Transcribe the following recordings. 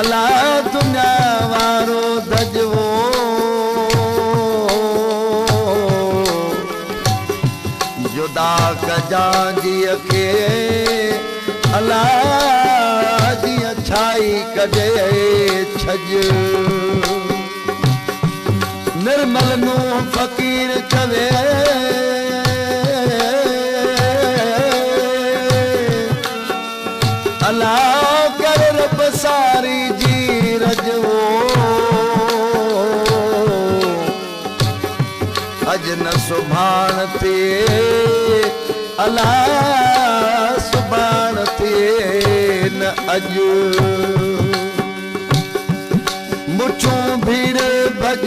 अला दुनिया वारो दजवो जुदा कजा जीअ खे अला जीअं छाई कजे छज निर्मल नूं फ़कीर चवे अला कर रब सारी जी रजवो अज न सुभाण थे अला सुभाण थे न अज मुछूं भीड़ भज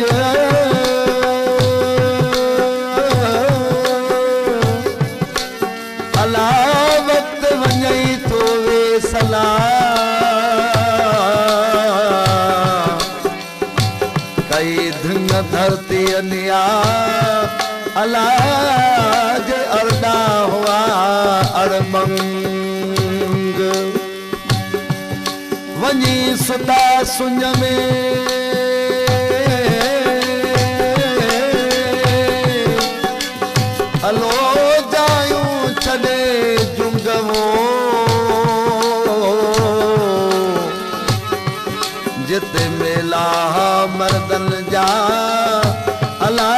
अला वक्त वञई थो वे सला कई धन धरती अनिया अला जे अरदा हुआ अड़मंग वञी सुता सुञ में हलो जायूं छॾे जुंगवो जिते मेला मर्दन जा अला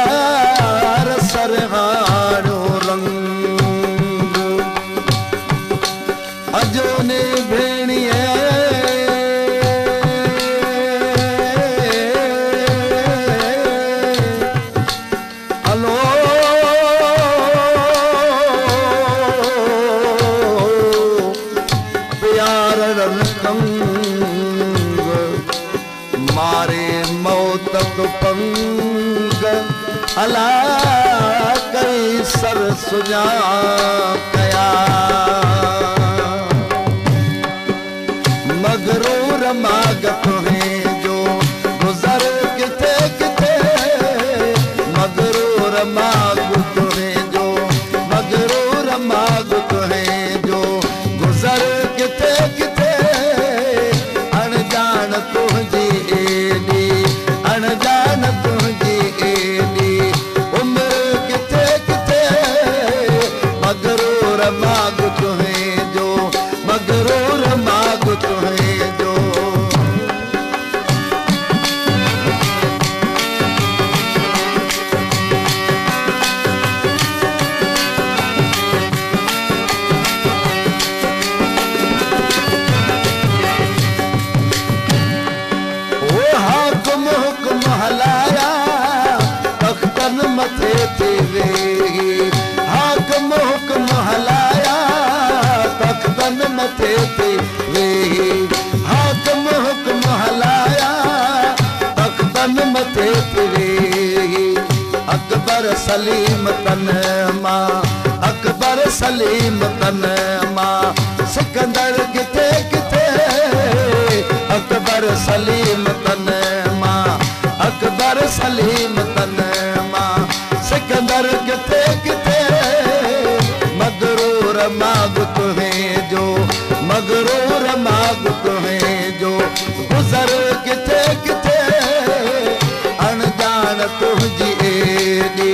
सरहारो रंग अजो ने भेणिए हलो प्यार रंग मारे मौत तो पंग अला कई सर सुजा कया मगरूर मागत है जो गुजर किथे किथे मगरूर मागत है जो मगरूर मागत है जो गुजर किथे किथे अनजान तुझी एडी अनजान तुझी एडी उम्र किथे किथे मगरूर मागत है जो मगरूर मागत है जो हलाया तख्तन मथे ते वेही हाकम हुक्म हलाया तख्तन मथे ते वेही हाकम हुक्म हलाया तख्तन मथे ते वेही अकबर सलीम तन मां अकबर सलीम तन मां सिकंदर किथे किथे अकबर सलीम तन मां अकबर सलीम तन मां सिकंदर किथे किथे मगरूर मागत है जो मगरूर मागत है जो गुजर किथे किथे अनजान तुझी एडी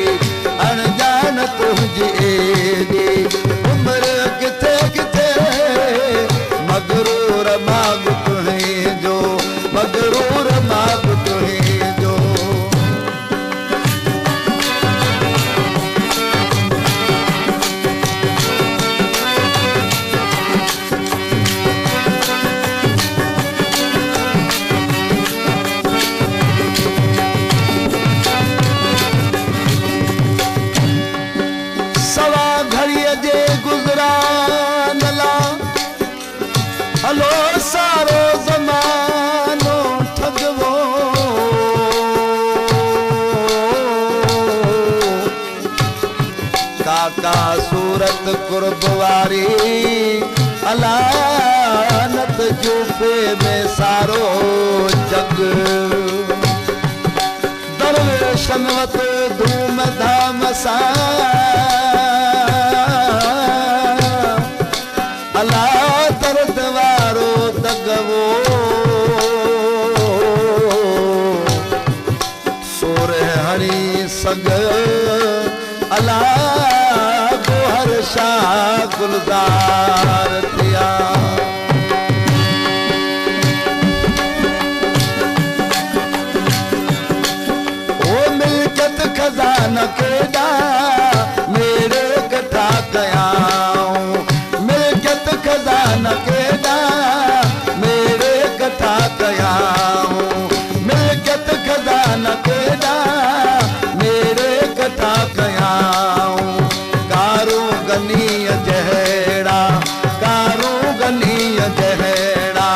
अनजान तुझी एडी उम्र किथे किथे मगरूर मागत है जो मगरूर मागत है जो सवा घड़ीअ जे गुज़रान ला हलो सारो ज़मानो ठगवो काका सूरत कुर्ब वारी अलानत जूफे में सारो जग दरवेशन वत धूम धाम सा अला दर्द वारो दगवो गुलजार थिया। ओ मिल्कियत खजाना केॾा मेरे कठा कयाऊं, मिल्कियत खजाना केॾा मेरे कठा कयाऊं, मिल्कियत खजाना केॾा मेरे कठा कयाऊं। कारो गनीय जहिड़ा, कारो गनीय जहिड़ा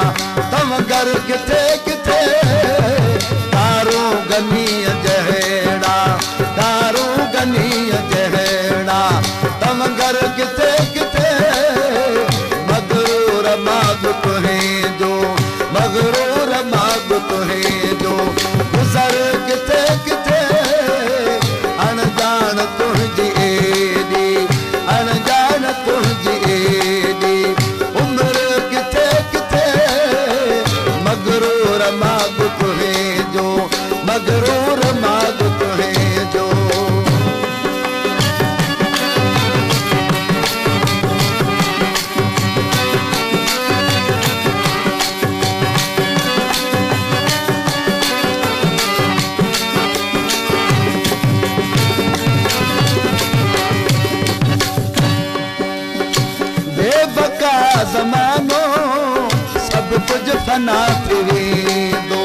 तम घर किथे किथे, कारो गनीय जहिड़ा, कारो गनीय जहिड़ा तम घर किथे किथे। मगरूर माग तुहें जो, मगरूर माग तुहें जो गुज़र किथे किथे। अणजान तुंहिंजी एॾी, अणजान तुंहिंजी एॾी उमिरि किथे किथे। मगरूर माग तुहें जो, मगरूर माग तुहें जो। बेबका ज़मानो सभु कुझु फना थी वेंदो,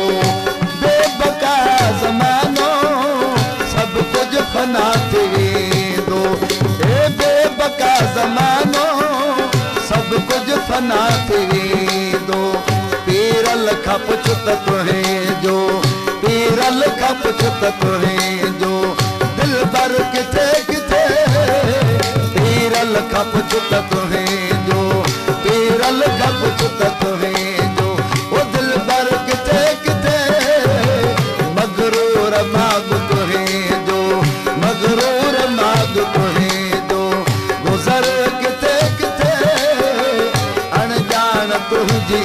बेबका ज़मानो सभु कुझु फना थी वेंदो। हे बेबका ज़मानो सभु कुझु फना थी वेंदो। पीरल खां पुछ त तुहें जो, पीरल खां पुछ त तुहें जो दिलबर किथे किथे। पीरल खां पुछ त तुहें जो, पीरल खां पुछ त तुहें जो ओ दिलबर किथे किथे। मगरूर माग तुहें जो, मगरूर माग तुहें जो गुज़र किथे किथे। अणजान तुंहिंजी